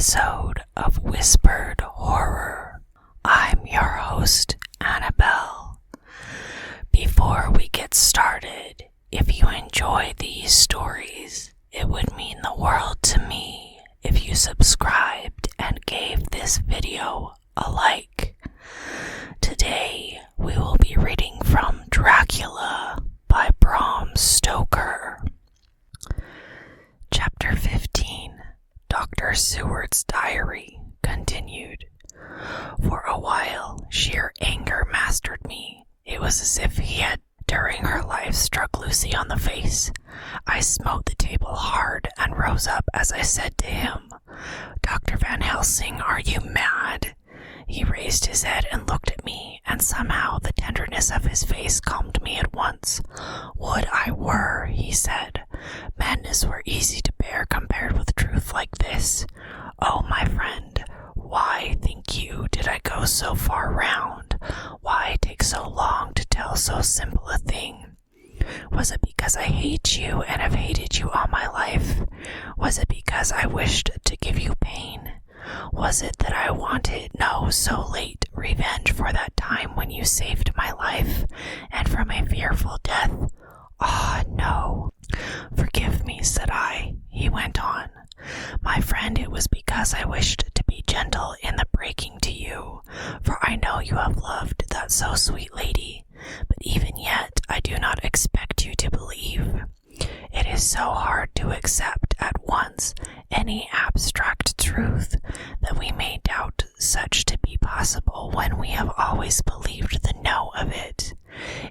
episode of Whispered Horror. I'm your host, Annabelle. Before we get started, if you enjoy these stories, it would mean the world to me if you subscribed and gave this video a like. Today, we will be reading from Dracula by Bram Stoker. Chapter 15, Dr. Seward's Diary, continued. For a while, sheer anger mastered me. It was as if he had, during her life, struck Lucy on the face. I smote the table hard and rose up as I said to him, "Dr. Van Helsing, are you mad?" He raised his head and looked at me, and somehow the tenderness of his face calmed me at once. "Would I were," he said. "Madness were easy to bear compared with truth like this. Oh, my friend, why, think you, did I go so far round? Why take so long to tell so simple a thing? Was it because I hate you and have hated you all my life? Was it because I wished to give you pain? Was it that I wanted, so late, revenge for that time when you saved my life, and from a fearful death? Ah, no. Forgive me, said I. He went on. My friend, it was because I wished to be gentle in the breaking to you, for I know you have loved that so sweet lady, but even yet I do not expect you to believe. It is so hard to accept at once any abstract truth that we may doubt such to be possible when we have always believed the no of it.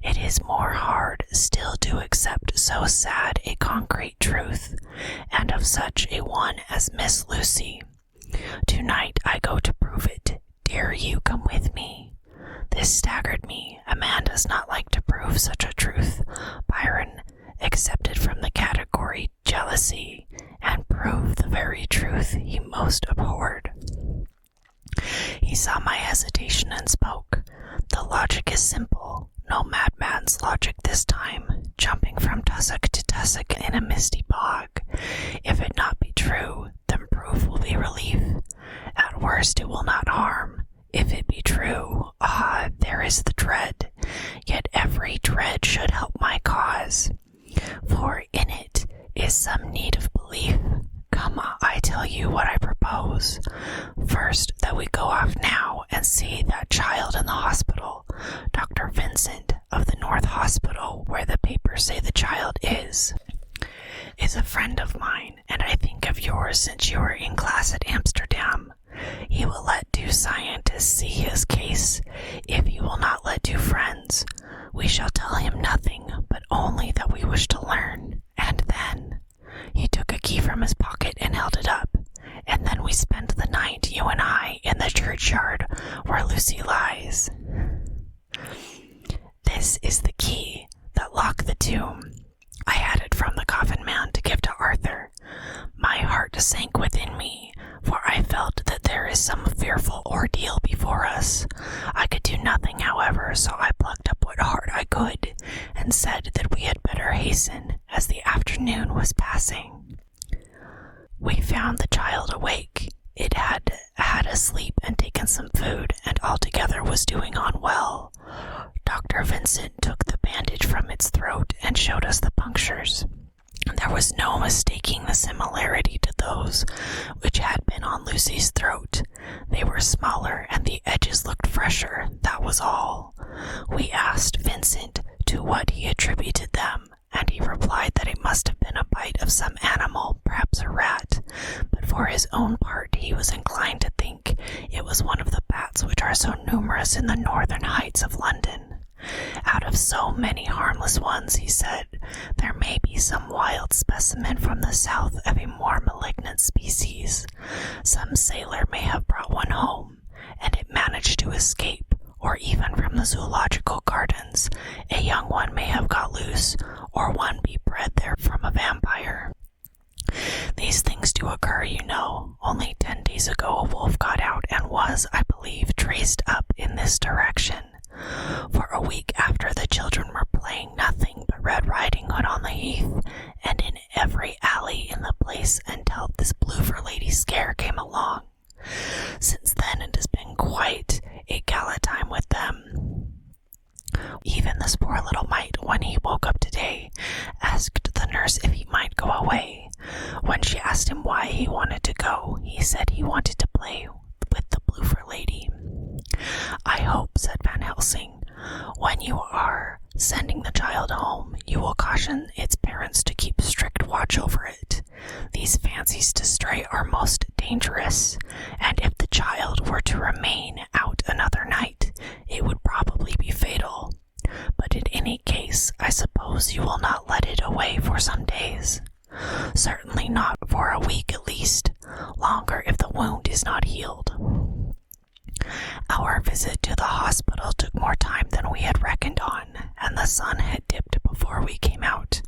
It is more hard still to accept so sad a concrete truth, and of such a one as Miss Lucy. Tonight I go to prove it. Dare you come with me? This staggered me. A man does not like to prove such a truth. Byron accepted from the category jealousy, and proved the very truth he most abhorred. He saw my hesitation and spoke. The logic is simple. No madman's logic this time, jumping from tussock to tussock in a misty bog. If it not be true, then proof will be relief. At worst it will not harm. If it be true, there is the dread. Yet every dread should help my cause, for in it is some need of belief. Come, I tell you what I propose. First, that we go off now and see that child in the hospital. Dr. Vincent, of the North Hospital, where the papers say the child is a friend of mine, and I think of yours since you were in class at Amsterdam. He will let two scientists see his case, if he will not let two friends. We shall tell him nothing, but only that we wish to learn, and then—" He took a key from his pocket and held it up. "And then we spend the night, you and I, in the churchyard where Lucy lies. This is the key that locked the tomb. I had it from the coffin man to give to Arthur. My heart sank within me, for I felt that there is some fearful ordeal before us. I could do nothing, however, so I plucked up what heart I could, and said that we had better hasten, as the afternoon was passing. We found the child awake. It had had a sleep and taken some food, and altogether was doing on well. Dr. Vincent took the bandage from its throat and showed us the punctures. There was no mistaking the similarity to those which had been on Lucy's throat. They were smaller and the edges looked fresher, that was all. We asked Vincent to what he attributed them, and he replied that it must have been a bite of some animal, perhaps a rat, but for his own part he was inclined to think it was one of the bats which are so numerous in the northern heights of London. Out of so many harmless ones, he said, there may be some wild specimen from the south of a more malignant species. Some sailor may have brought one home, and it managed to escape, or even from the zoological gardens, a young one may have got loose, or one be bred there from a vampire. These things do occur, you know. Only 10 days ago a wolf got out and was, I believe, traced up in this direction. For a week after, the children were playing nothing but Red Riding Hood on the heath, and in every alley in the place until this bloofer lady scare came along. Since then, it has been quite a gala time with them. Even this poor little mite, when he woke up today, asked the nurse if he might go away. When she asked him why he wanted to go, he said he wanted to play with the bloofer lady. I hope, said Van Helsing, when you are sending the child home, you will caution its parents to keep strict watch over it. These fancies to stray are most dangerous, and if the child were to remain out another night, it would probably be fatal. But in any case, I suppose you will not let it away for some days. Certainly not for a week at least, longer if the wound is not healed. Our visit to the hospital took more time than we had reckoned on, and the sun had dipped before we came out.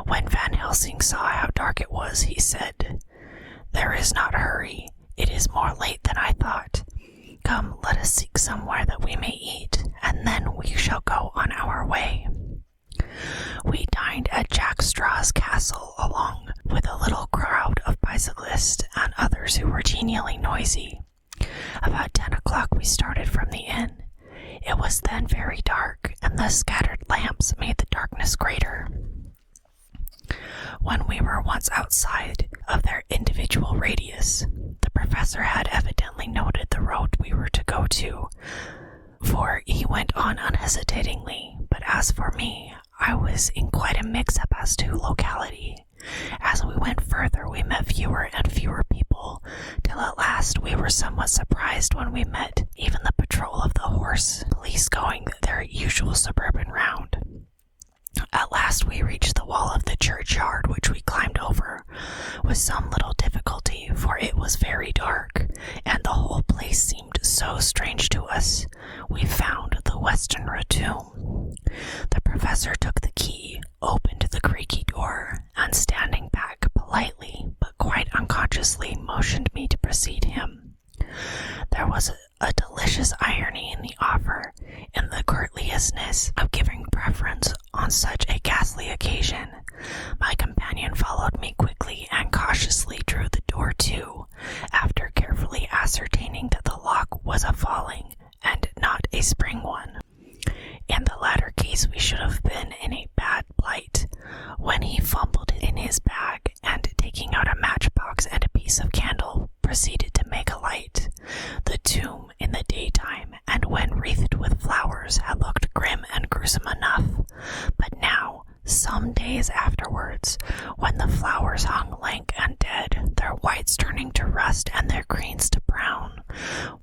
When Van Helsing saw how dark it was, he said, "There is not a hurry. It is more late than I thought. Come, let us seek somewhere that we may eat, and then we shall go on our way." We dined at Jack Straw's castle along with a little crowd of bicyclists and others who were genially noisy. About 10 o'clock we started from the inn. It was then very dark, and the scattered lamps made the darkness greater. When we were once outside of their individual radius, the professor had evidently noted the road we were to go to, for he went on unhesitatingly, but as for me, I was in quite a mix-up as to locality. As we went further, we met fewer and fewer people, till at last we were somewhat surprised when we met even the patrol of the horse police going their usual suburban round. At last we reached the wall of the churchyard, which we climbed over with some little difficulty, for it was very dark, and the whole place seemed so strange to us. We found the western tomb. The professor took the key, opened the creaky door, and standing back politely but quite unconsciously motioned me to precede him. There was a delicious irony in the offer, in the courteousness of giving preference on such a ghastly occasion. My companion followed me quickly and cautiously drew the door to, after carefully ascertaining that the lock was a falling and not a spring one. In the latter case we should have been in a bad plight. When he fumbled in his bag and, taking out a matchbox and a piece of candle, proceeded to make a light. The tomb in the daytime, and when wreathed with flowers, had looked grim and gruesome enough, but now, some days afterwards, when the flowers hung lank and dead, their whites turning to rust and their greens to brown,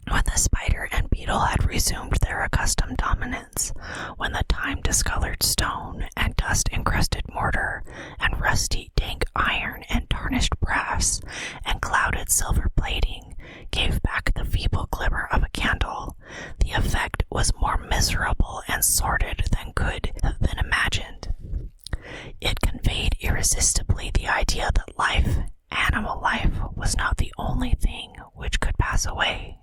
when the spider and beetle had resumed their accustomed dominance, when the time-discolored stone and dust-encrusted mortar and rusty dank iron and tarnished brass and clouded silver plating gave back the feeble glimmer of a candle, the effect was more miserable and sordid than could have been imagined. It conveyed irresistibly the idea that life, animal life, was not the only thing which could pass away.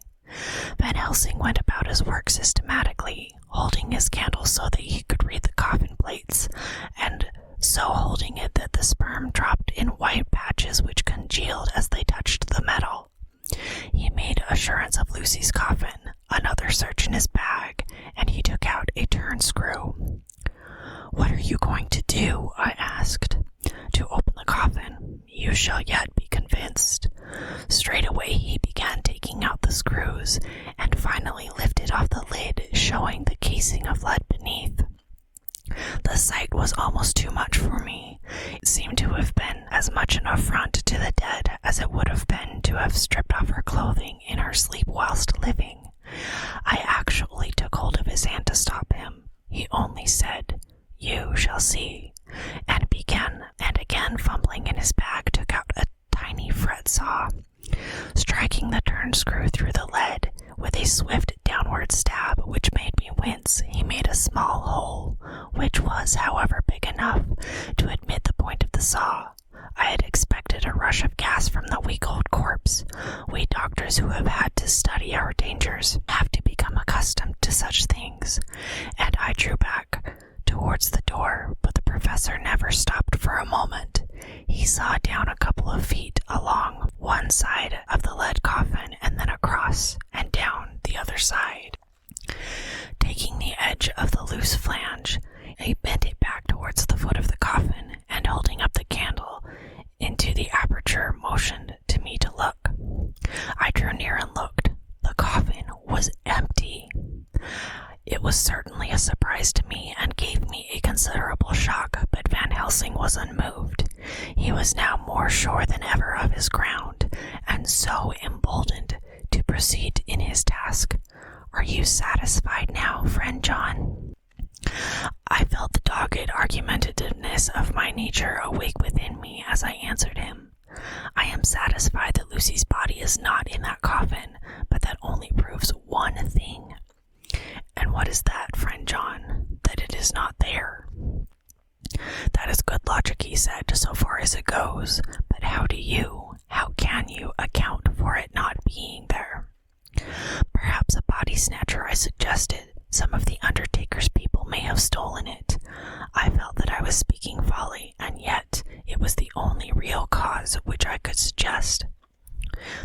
Van Helsing went about his work systematically, holding his candle so that he could read the coffin plates, and so holding it that the sperm dropped in white patches which congealed as they touched the metal. He made assurance of Lucy's coffin, another search in his bag, and he took out a turn screw. "What are you going to do?" I asked. "To open the coffin. You shall yet be convinced." Straightway he began taking out the screws, and finally lifted off the lid, showing the casing of lead beneath. The sight was almost too much for me. It seemed to have been as much an affront to the dead as it would have been to have stripped off her clothing in her sleep whilst living. I actually took hold of his hand to stop him. He only said, "You shall see," and began, and again fumbling in his bag, took out a tiny fret saw. Striking the turn screw through the lead with a swift downward stab which made me wince, he made a small hole, which was, however, big enough to admit the point of the saw. I had expected a rush of gas from the weak old corpse. We doctors who have had to study our dangers have to become accustomed to such things, and I drew back towards the door, but the professor never stopped for a moment. He saw down a couple of feet along one side of the lead coffin and then across and down the other side. Taking the edge of the loose flange, he bent it back towards the foot of the coffin and holding up the candle into the aperture motioned to me to look. I drew near and looked. The coffin was empty. It was certainly a surprise to me and gave me a considerable shock, but Van Helsing was unmoved. He was now more sure than ever of his ground, and so emboldened to proceed in his task. "Are you satisfied now, friend John?" I felt the dogged argumentativeness of my nature awake within me as I answered him. "I am satisfied that Lucy's body is not in that coffin, but that only proves one thing." "And what is that, friend John?" "That it is not there." "That is good logic," he said, "so far as it goes. But how can you account for it not being there?" "Perhaps a body snatcher," I suggested. "Some of the undertaker's people may have stolen it." I felt that I was speaking folly, and yet it was the only real cause which I could suggest.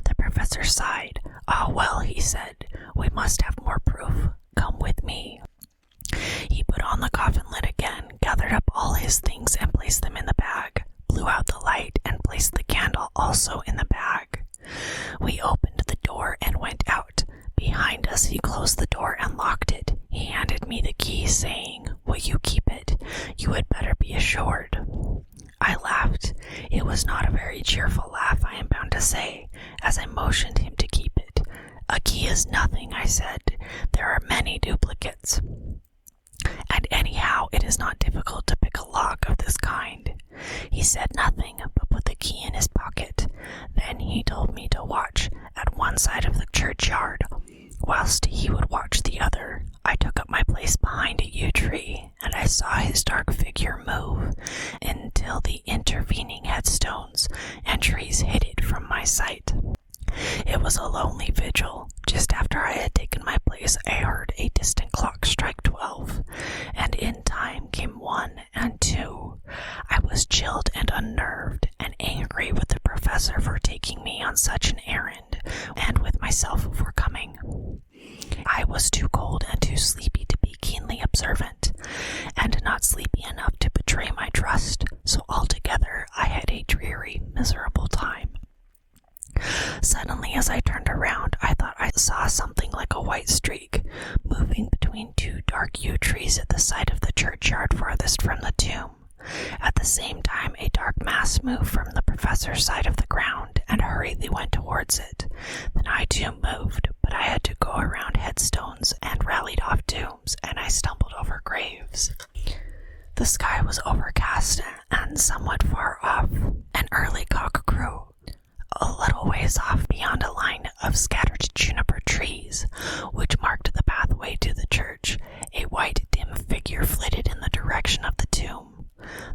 The professor sighed. "Ah, well," he said, "we must have more proof. Come with me." He put on the coffin lid again, gathered up all his things and placed them in the bag, blew out the light, and placed the candle also in the bag. We opened the door and went out. Behind us he closed the door and locked it. He handed me the key, saying, "Will you keep it? You had better be assured." I laughed. It was not a very cheerful laugh, I am bound to say, as I motioned him to keep it. "A key is nothing," I said. "There are many duplicates. And anyhow, it is not difficult to pick a lock of this kind." He said nothing, but put the key in his pocket. Then he told me to watch at one side of the churchyard, whilst he would watch the other. I took up my place behind a yew tree, and I saw his dark figure move until the intervening headstones and trees hid it from my sight. It was a lonely vigil. Just after I had taken my place, I heard a distant clock strike 12, and in time came 1 and 2. I was chilled and unnerved, and angry with the professor for taking me on such an errand, and with myself for coming. I was too cold and too sleepy to be keenly observant, and not sleepy enough to betray my trust, so altogether I had a dreary, miserable time. Suddenly, as I turned around, I thought I saw something like a white streak moving between 2 dark yew trees at the side of the churchyard farthest from the tomb. At the same time, a dark mass moved from the professor's side of the ground and hurriedly went towards it. Then I too moved, but I had to go around headstones and rallied off tombs, and I stumbled over graves. The sky was overcast, and somewhat far off, an early cock crew. A little ways off, beyond a line of scattered juniper trees, which marked the pathway to the church, a white dim figure flitted in the direction of the tomb.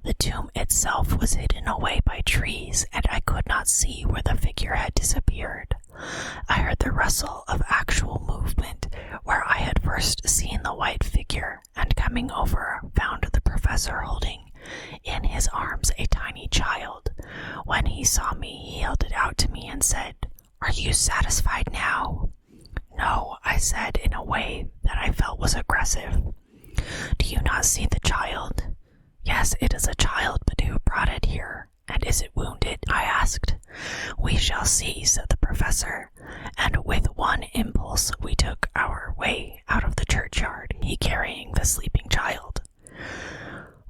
The tomb itself was hidden away by trees, and I could not see where the figure had disappeared. I heard the rustle of actual movement where I had first seen the white figure, and coming over, found the professor holding in his arms a tiny child. When he saw me, he held it out to me and said, "Are you satisfied now?" "No," I said in a way that I felt was aggressive. "Do you not see the child?" "Yes, it is a child, but who brought it here? And is it wounded?" I asked. "We shall see," said the professor, and with one impulse we took our way out of the churchyard, he carrying the sleeping child.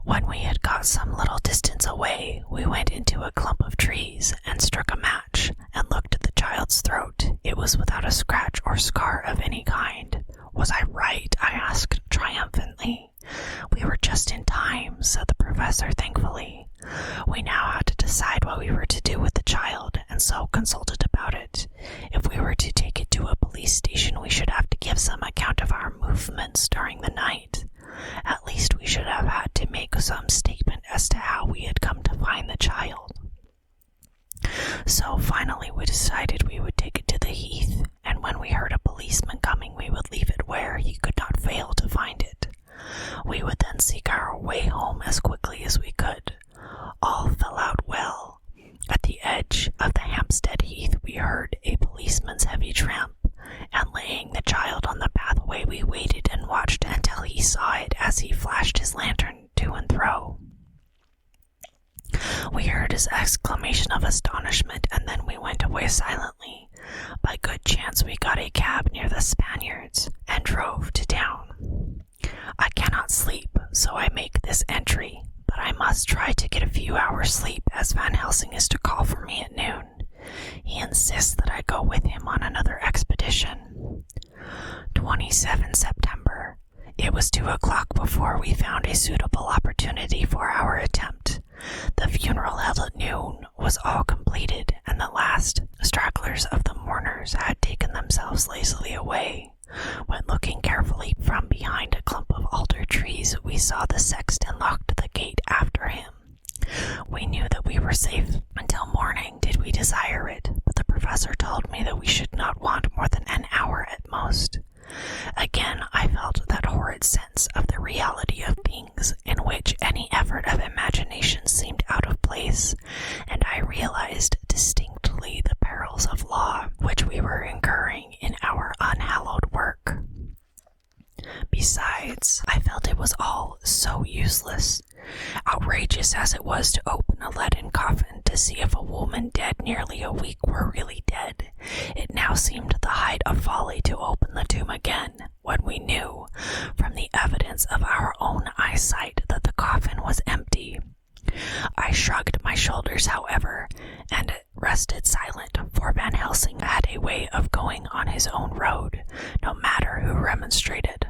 When we had got some little distance away, we went into a clump of trees and struck a match and looked at the child's throat. It was without a scratch or scar of any kind. "Was I right?" I asked triumphantly. "We were just in time," said the professor thankfully. We now had to decide what we were to do with the child, and so consulted about it. If we were to take it to a police station, we should have to give some account of our movements during the night. At least we should have had to make some statement as to how we had come to find the child. So finally we decided we would take it to the heath, and when we heard a policeman coming, we would leave it where he could not fail to find it. We would then seek our way home as quickly as we could. All fell out well. At the edge of the Hampstead Heath, we heard a policeman's heavy tramp, and laying the child on the pathway, we waited and watched until he saw it as he flashed his lantern to and fro. We heard his exclamation of astonishment, and then we went away silently. By good chance we got a cab near the Spaniards, and drove to town. I cannot sleep, so I make this entry, but I must try to get a few hours' sleep, as Van Helsing is to call for me at noon. He insists that I go with him on another expedition. 27 September. It was 2 o'clock before we found a suitable opportunity for our attempt. The funeral held at noon was all completed, and the last stragglers of the mourners had taken themselves lazily away. When looking carefully from behind a clump of alder trees, we saw the sexton locked the gate after him. We knew that we were safe until morning, did we desire it, but the professor told me that we should not want more than an hour at most. Again, I felt that horrid sense of the reality of things, in which any effort of imagination seemed out of place, and I realized distinctly the perils of law which we were incurring in our unhallowed work. Besides, I felt it was all so useless. Outrageous as it was to open a leaden coffin to see if a woman dead nearly a week were really dead, it now seemed the height of folly to open the tomb again, when we knew, from the evidence of our own eyesight, that the coffin was empty. I shrugged my shoulders, however, and rested silent, for Van Helsing had a way of going on his own road, no matter who remonstrated.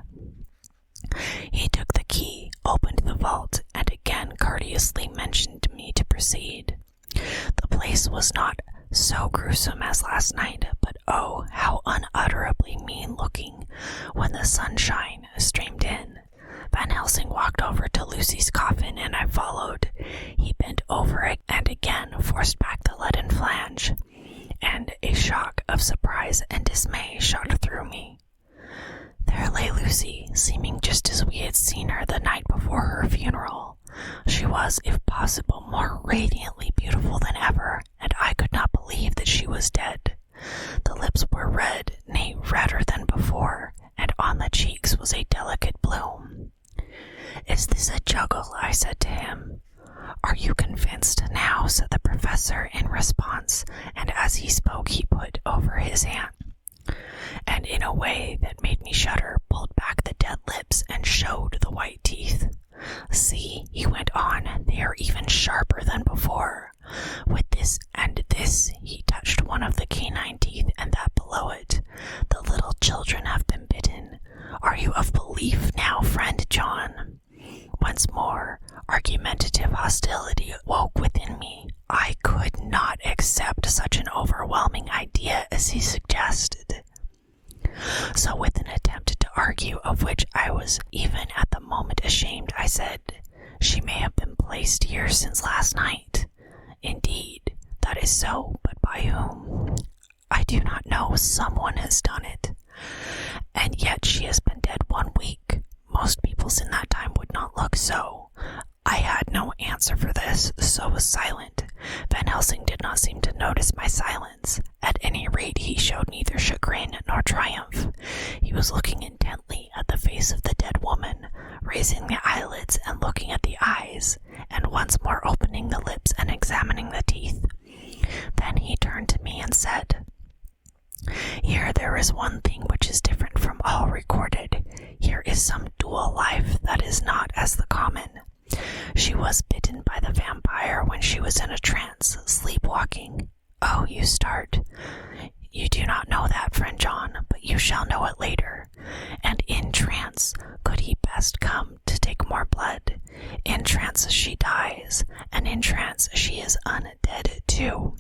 He took the key, opened the vault, and again courteously mentioned me to proceed. The place was not so gruesome as last night, but oh, how unutterably mean-looking when the sunshine streamed in. Van Helsing walked over to Lucy's coffin, and I followed. He bent over it and again forced back the leaden flange, and a shock of surprise and dismay shot through me. There lay Lucy, seeming just as we had seen her the night before her funeral. She was, if possible, more radiantly beautiful than ever, and I could not believe that she was dead. The lips were red, nay, redder than before, and on the cheeks was a delicate bloom. "Is this a juggle?" I said to him. "Are you convinced now?" said the professor in response, and as he spoke he put over his hand, and in a way that made me shudder, pulled back the dead lips and showed the white teeth. "See," he went on, "they are even sharper than before. With this and this," he touched one of the canine teeth and that below it, "the little children have been bitten. Are you of belief now, friend John?" Once more, argumentative hostility woke within me. I could not accept such an overwhelming idea as he suggested. So with an attempt to argue, of which I was even at the moment ashamed, I said, "She may have been placed here since last night." "Indeed, that is so, but by whom?" "I do not know. Someone has done it." "And yet she has been dead 1 week. Most peoples in that time would not look so." I had no answer for this, so was silent. Van Helsing did not seem to notice my silence. At any rate, he showed neither chagrin nor triumph. He was looking intently at the face of the dead woman, raising the eyelids and looking at the eyes, and once more opening the lips and examining the teeth. Then he turned to me and said, "Here there is one thing which is different from all recorded. Here is some dual life that is not as the common. She was bitten by the vampire when she was in a trance, sleepwalking." "Oh, you start. You do not know that, friend John, but you shall know it later. And in trance could he best come to take more blood. In trance she dies, and in trance she is undead too.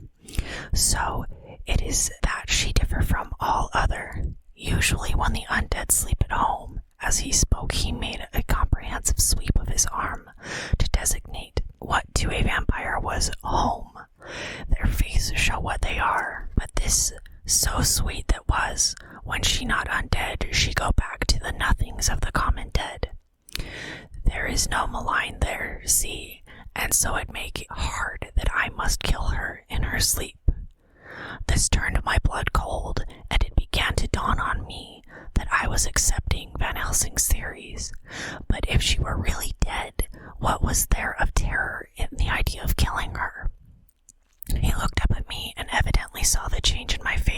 So it is that she differ from all other. Usually when the undead sleep at home." As he spoke, he made a comprehensive sweep of his arm to designate what to a vampire was home. Their faces show what they are, but this so sweet that was, when she not undead, she go back to the nothings of the common dead. There is no malign there, see, and so it make it hard that I must kill her in her sleep.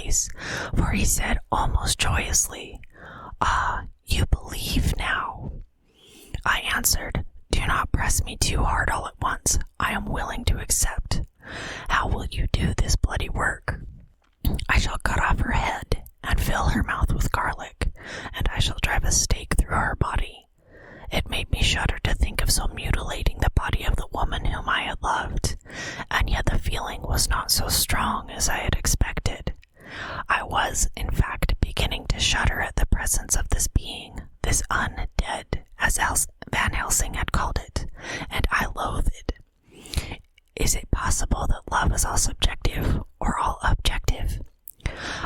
face, for he said almost joyously, "Ah, you believe now." I answered, "Do not press me too hard all at once. I am willing to accept. How will you do this bloody work?" "I shall cut off her head and fill her mouth with garlic, and I shall drive a stake through her body." It made me shudder to think of so mutilating the body of the woman whom I had loved, and yet the feeling was not so strong as I had expected. I was, in fact, beginning to shudder at the presence of this being, this undead, as Van Helsing had called it, and I loathed it. Is it possible that love is all subjective, or all objective?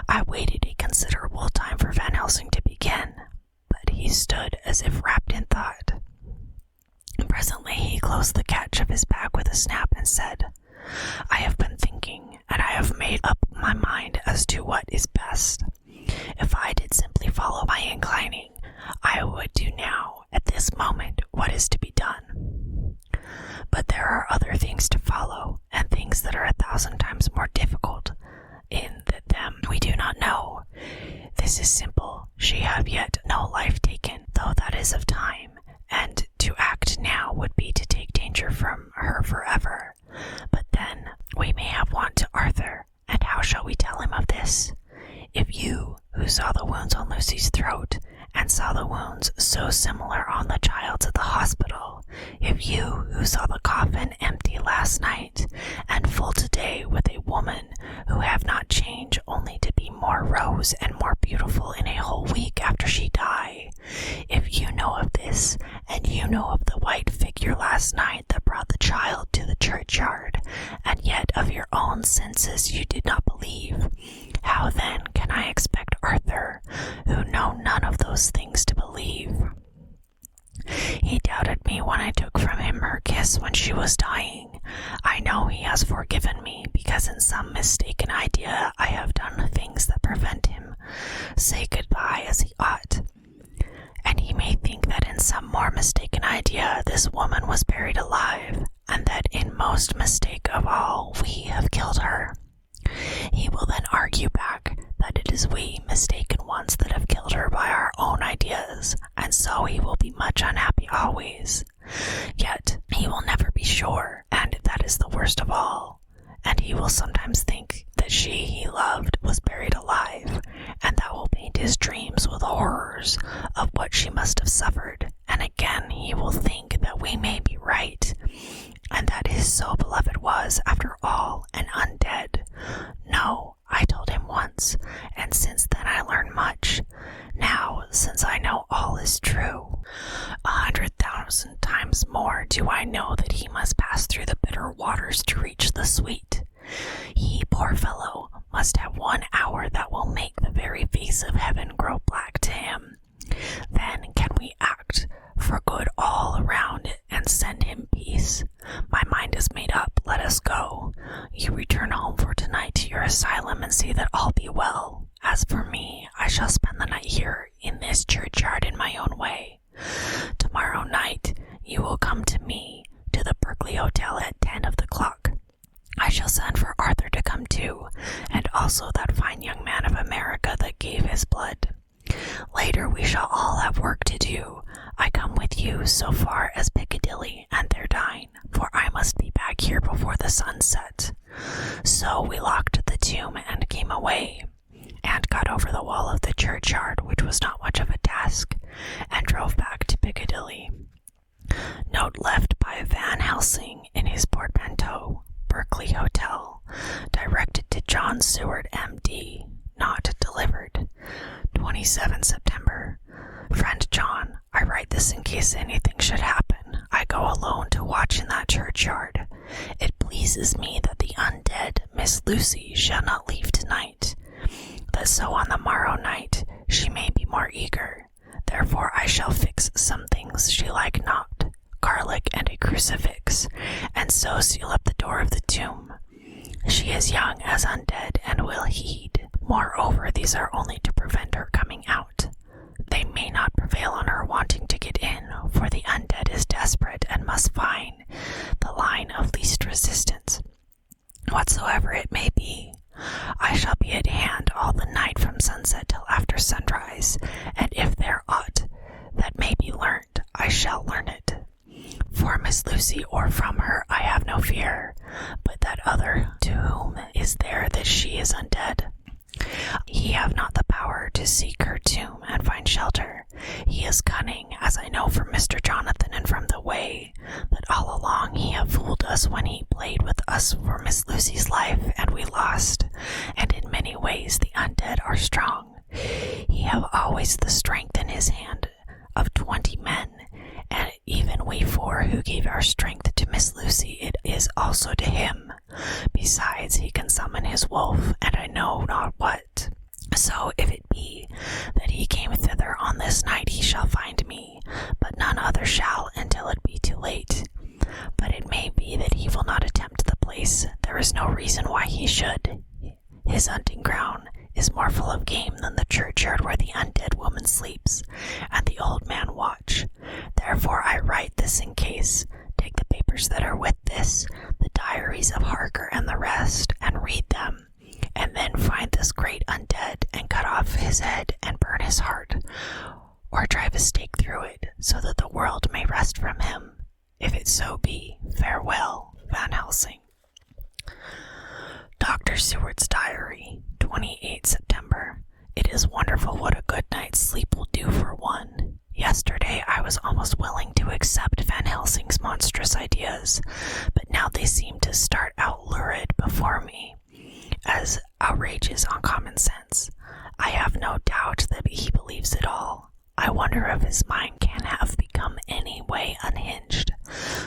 I waited a considerable time for Van Helsing to begin, but he stood as if wrapped in thought. Presently he closed the catch of his bag with a snap and said, "I have been thinking, and I have made up my mind as to what is best. If I did simply follow my inclining, I would do now, at this moment, what is to be done. But there are other things to follow, and things that are 1,000 times more difficult, in that them we do not know. This is simple. She have yet no life taken, though that is of time, and to act now would be to take danger from her forever. But then we may have want to Arthur, and how shall we tell him of this? If you, who saw the wounds on Lucy's throat, and saw the wounds so similar on the child's at the hospital, if you, who saw the coffin empty last night, and full today with a woman who have not changed only to be more rose and more beautiful in a whole week after she die, if you know of this, and you know of the white figure last night that brought the child to the churchyard, and yet of your own senses you did not believe, how then can I expect Arthur, who know none of those things, to believe? He doubted me when I took from him her kiss when she was dying. I know he has forgiven me, because in some mistaken idea I have done things that prevent him say goodbye as he ought. And he may think that in some more mistaken idea this woman was buried alive, and that in most mistake of all we have killed her. He will then argue back that it is we mistaken ones that have killed her by our own ideas, and so he will be much unhappy always. Yet he will never be sure, and that is the worst of all. And he will sometimes think that she he loved was buried alive, and that will paint his dreams with horrors of what she must have suffered. And again he will think that we may be right, and that his so beloved was, after all, an undead. No, I told him once, and since then I learned much. Now, since I know all is true, 100,000 times more do I know that he must pass through the bitter waters to reach the sweet. He, poor fellow, must have 1 hour that will make the very face of heaven grow black to him. Then can we act for good all around it and send him peace. My mind is made up. Let us go. You return home for tonight to your asylum and see that all be well. As for me, I shall spend the night here in this churchyard in my own way. Tomorrow night you will come to me to the Berkeley Hotel at 10 of the clock. I shall send for Arthur to come too, and also that fine young man of America that gave his blood. Later we shall all have work to do. I come with you so far as Piccadilly and there dine, for I must be back here before the sun set. So we locked the tomb and came away, and got over the wall of the churchyard, which was not much of a task, and drove back to Piccadilly. Note left by Van Helsing in his portmanteau, Berkeley Hotel, directed to John Seward, M.D., not delivered. 27 September. Friend John, I write this in case anything should happen. I go alone to watch in that churchyard. It pleases me that the undead Miss Lucy shall not leave tonight, that so on the morrow night she may be more eager. Therefore I shall fix some things she like not, garlic and a crucifix, and so seal up the door of the tomb. She is young as undead and will heed. Moreover, these are only to prevent her coming out. They may not prevail on her wanting to get in, for the undead is desperate and must find the line of least resistance, whatsoever it may be. I shall be at hand all the after sunrise, and if there aught that may be learnt, I shall learn it. For Miss Lucy or from her I have no fear, but that other to whom is there that she is undead. He have not the power to seek her tomb and find shelter. He is cunning, as I know from Mr. Jonathan and from the way that all along he have fooled us when he played with us for Miss Lucy's life, and we lost. And in many ways the undead are strong. He have always the strength in his hand of 20 men, and even we 4 who gave our strength to Miss Lucy, it is also to him. Besides, he can summon his wolf, and I know not what. So if it be that he came thither on this night, he shall find me, but none other shall until it be too late. But it may be that he will not attempt the place. There is no reason why he should. His hunting ground is more full of game than the churchyard where the undead woman sleeps, and the old man watch. Therefore I write this in case. Take the papers that are with this, the diaries of Harker and the rest, and read them, and then find this great undead, and cut off his head, and burn his heart, or drive a stake through it, so that the world may rest from him. If it so be, farewell, Van Helsing. Dr. Seward's Diary, 28 September. It is wonderful what a good night's sleep will do for one. Yesterday I was almost willing to accept Van Helsing's monstrous ideas, but now they seem to start out lurid before me as outrages on common sense. I have no doubt that he believes it all. I wonder if his mind can have become any way unhinged.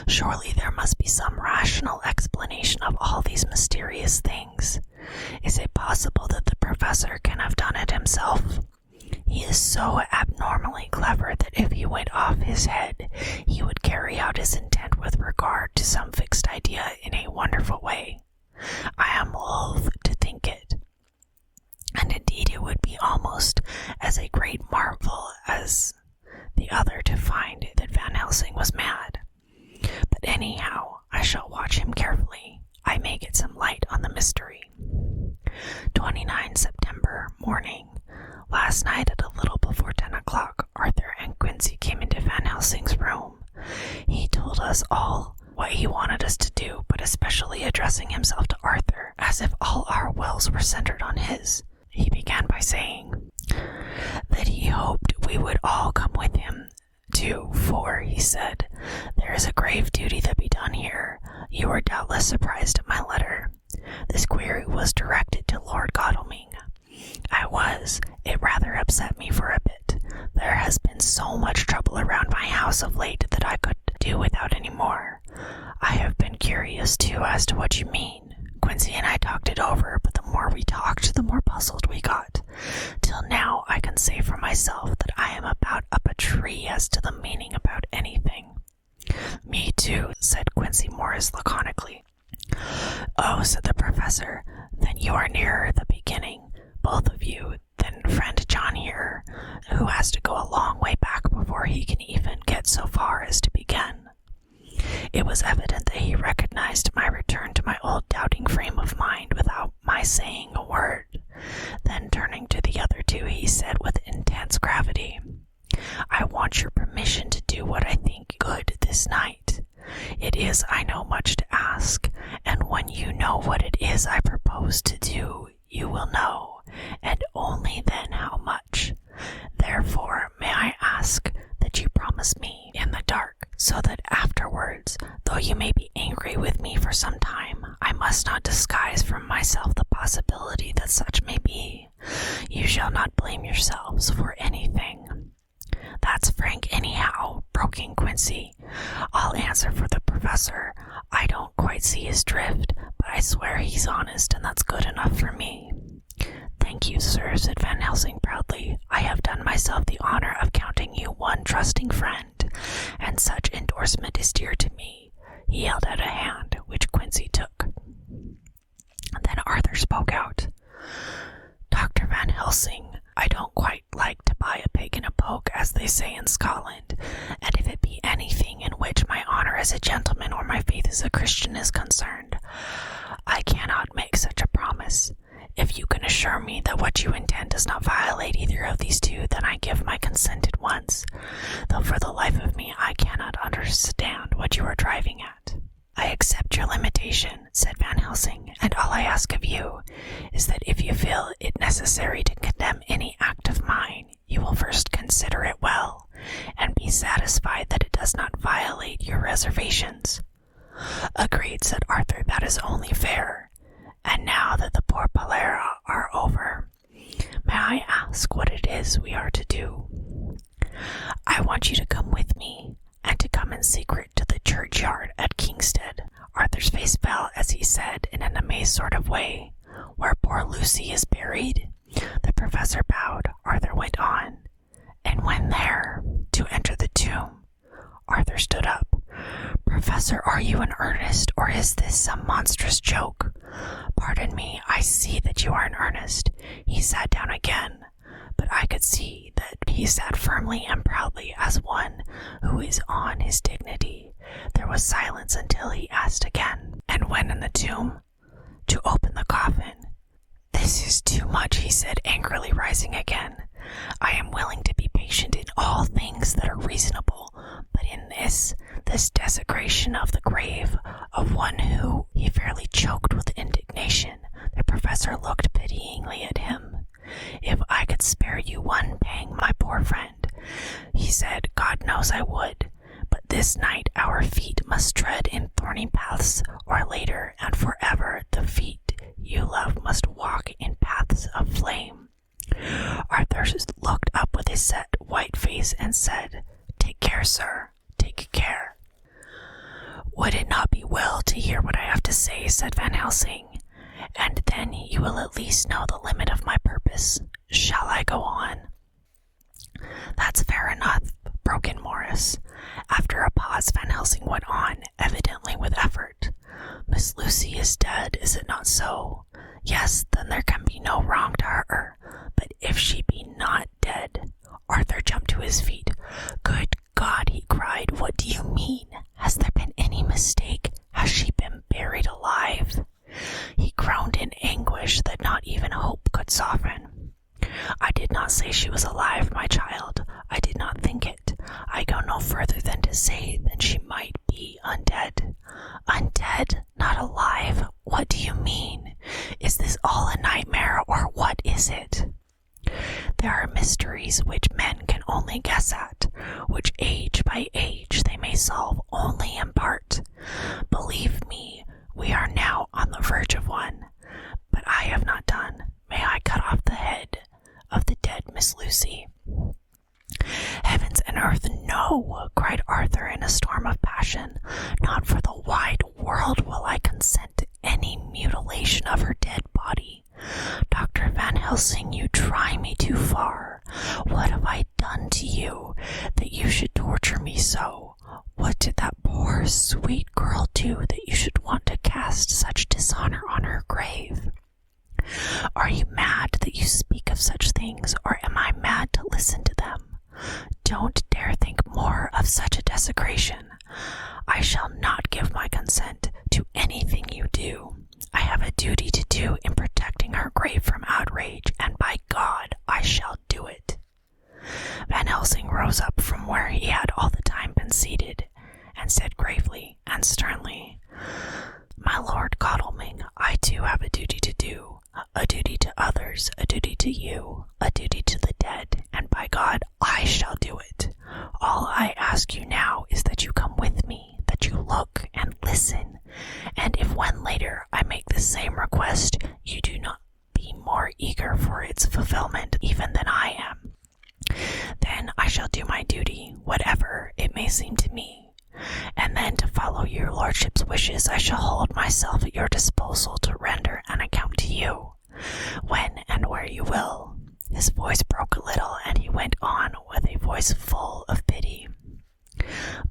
Surely there must be some rational explanation of all these mysterious things. Is it possible that the professor can have done it himself? He is so abnormally clever that if he went off his head, he would carry out his intent with regard to some fixed idea in a wonderful way. I am loath to think it, and indeed it would be almost as a great marvel as the other to find that Van Helsing was mad. But anyhow, I shall watch him carefully. I may get some light on the mystery. 29 September, morning. Last night at a little before 10 o'clock, Arthur and Quincy came into Van Helsing's room. He told us all what he wanted us to do, but especially addressing himself to Arthur, as if all our wills were centered on his. He began by saying that he hoped we would all come with him too, for, he said, there is a grave duty that be done here. You are doubtless surprised at my letter. This query was directed to Lord Godalming. I was. It rather upset me for a bit. There has been so much trouble around my house of late that I could do without any more. I have been curious, too, as to what you mean. Quincy and I talked it over, but the more we talked, the more puzzled we got. Till now, I can say for myself that I am about up a tree as to the meaning about anything. Me too, said Quincy Morris laconically. Oh, said the professor, then you are nearer the beginning, both of you, than friend John here, who has to go a long way back before he can even get so far as to begin. It was evident that he recognized my return to my old doubting frame of mind without my saying a word. Then turning to the other two, he said with intense gravity, I want your permission to do what I think good this night. It is, I know, much to ask, and when you know what it is I propose to do, you will know, and only then how much. Therefore, may I ask that you promise me in the dark, so that afterwards, though you may be angry with me for some time, I must not disguise from myself the possibility that such may be. You shall not blame yourselves for anything. That's frank anyhow, broke in Quincy. I'll answer for the professor. I don't quite see his drift, but I swear he's honest, and that's good enough for me. Thank you, sir, said Van Helsing proudly. I have done myself the honor of counting you one trusting friend, and such endorsement is dear to me. He held out a hand, which Quincy took. Then Arthur spoke out. Dr. Van Helsing, I don't quite like to buy a pig in a poke, as they say in Scotland, and if it be anything in which my honor as a gentleman or my faith as a Christian is concerned, I cannot make such a promise. If you can assure me that what you intend does not violate either of ask of you is that if you feel it necessary to condemn any act of mine, you will first consider it well, and be satisfied that it does not violate your reservations." "Agreed," said Arthur, "that is only fair. And now that the poor Polera are over, may I ask what it is we are to do?" "I want you to come with me, and to come in secret to the churchyard at Kingstead." Arthur's face fell as he said, in an amazed sort of way, "Where poor Lucy is buried?" The professor bowed. Arthur went on, "And when there, to enter the tomb." Arthur stood up. "Professor, are you in earnest, or is this some monstrous joke?" "Pardon me, I see that you are in earnest." He sat down again, but I could see that he sat firmly and proudly as one who is on his dignity. There was silence until he asked again, "And when in the tomb?" "To open the coffin." "This is too much," he said, angrily rising again. "I am willing to be patient in all things that are reasonable, but in this desecration of the grave of one who—" He fairly choked with indignation. The professor looked pityingly at him. "If I could spare you one pang, my poor friend," he said, "God knows I would. But this night our feet must tread in thorny paths, or later and forever the feet you love must walk in paths of flame." Arthur looked up with his set, white face and said, "Take care, sir, take care." "Would it not be well to hear what I have to say?" said Van Helsing. "And then you will at least know the limit of my purpose. Shall I go on?" "That's fair enough," broke in Morris. After a pause, Van Helsing went on, evidently with effort. "Miss Lucy is dead, is it not so?" "Yes, then there can be no wrong to her. But if she be not dead—" Arthur jumped to his feet. "Good God," he cried, "what do you mean? Has there been any mistake? Has she been buried alive?" He groaned in anguish that not even hope could soften. "I did not say she was alive, my child. I did not think it. I go no further than to say that she might be undead." "Undead? Not alive? What do you mean? Is this all a nightmare, or what is it?" "There are mysteries which men can only guess at, which age by age they may solve only in part. Believe me, we are now on the verge of one. But I have not done. May I cut off the head of the dead Miss Lucy?" "Heavens and earth, no!" cried Arthur in a storm of passion. "Not for the wide world will I consent to any mutilation of her dead body. Dr. Van Helsing, you try me too far. What have I done to you that you should torture me so? What did that poor, sweet girl do that you should want to cast such dishonor on her grave? Are you mad that you speak of such things, or am I mad to listen to them? Don't dare think more of such a desecration. I shall not give my consent to anything you do. I have a duty to do in protecting her grave from outrage, and by God, I shall do it." Van Helsing rose up from where he had all the time been seated, and said gravely and sternly, "My Lord Godalming, I too have a duty to do, a duty to others, a duty to you, a duty to the dead, and by God, I shall do it. All I ask you now is that you come with me, that you look and listen, and if when later I make the same request, you do not be more eager for its fulfillment even than I am, then I shall do my duty, whatever it may seem to me. And then, to follow your lordship's wishes, I shall hold myself at your disposal to render an account to you, when and where you will." His voice broke a little, and he went on with a voice full of pity.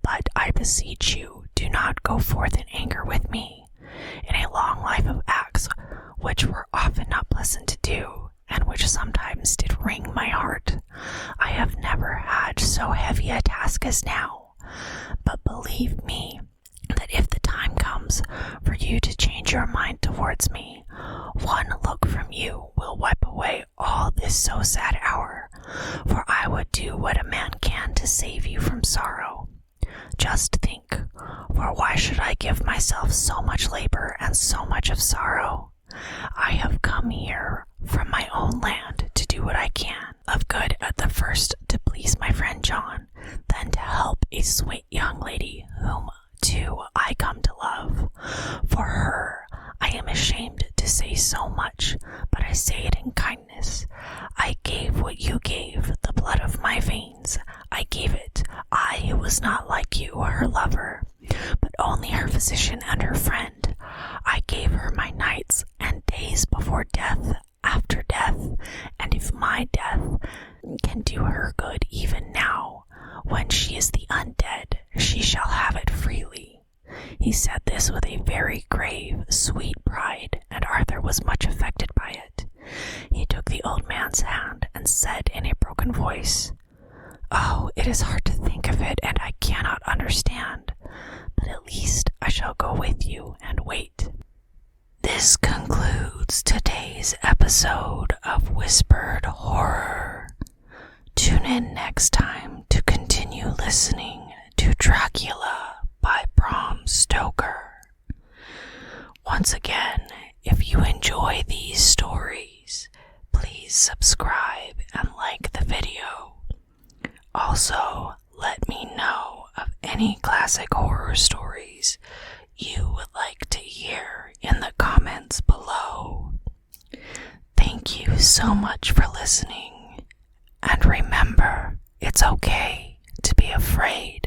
"But I beseech you, do not go forth in anger with me. In a long life of acts which were often not pleasant to do, and which sometimes did wring my heart, I have never had so heavy a task as now. But believe me, that if the time comes for you to change your mind towards me, one look from you will wipe away all this so sad hour, for I would do what a man can to save you from sorrow. Just think, for why should I give myself so much labor and so much of sorrow? come here from my own land to do what I can of good at the first to please my friend John, then to help a sweet young lady whom too I come to love. For her I am ashamed to say so much, but I say it in kindness. I gave what you gave, the blood of my veins. I gave it. I was not like you, her lover, but only her physician and her friend. I gave her my nights and days before death, after death, and if my death can do her good even now, when she is the undead, she shall have it freely. He said this with a very grave, sweet pride, and Arthur was much affected by it. He took the old man's hand and said in a broken voice, "Oh, it is hard to think of it, and I cannot understand, but at least I shall go with you and wait." This concludes today's episode of Whispered Horror. Tune in next time to continue listening to Dracula by Bram Stoker. Once again, if you enjoy these stories, please subscribe and like the video. Also, let me know of any classic horror stories you would like to hear in the comments below. Thank you so much for listening, and remember, it's okay to be afraid.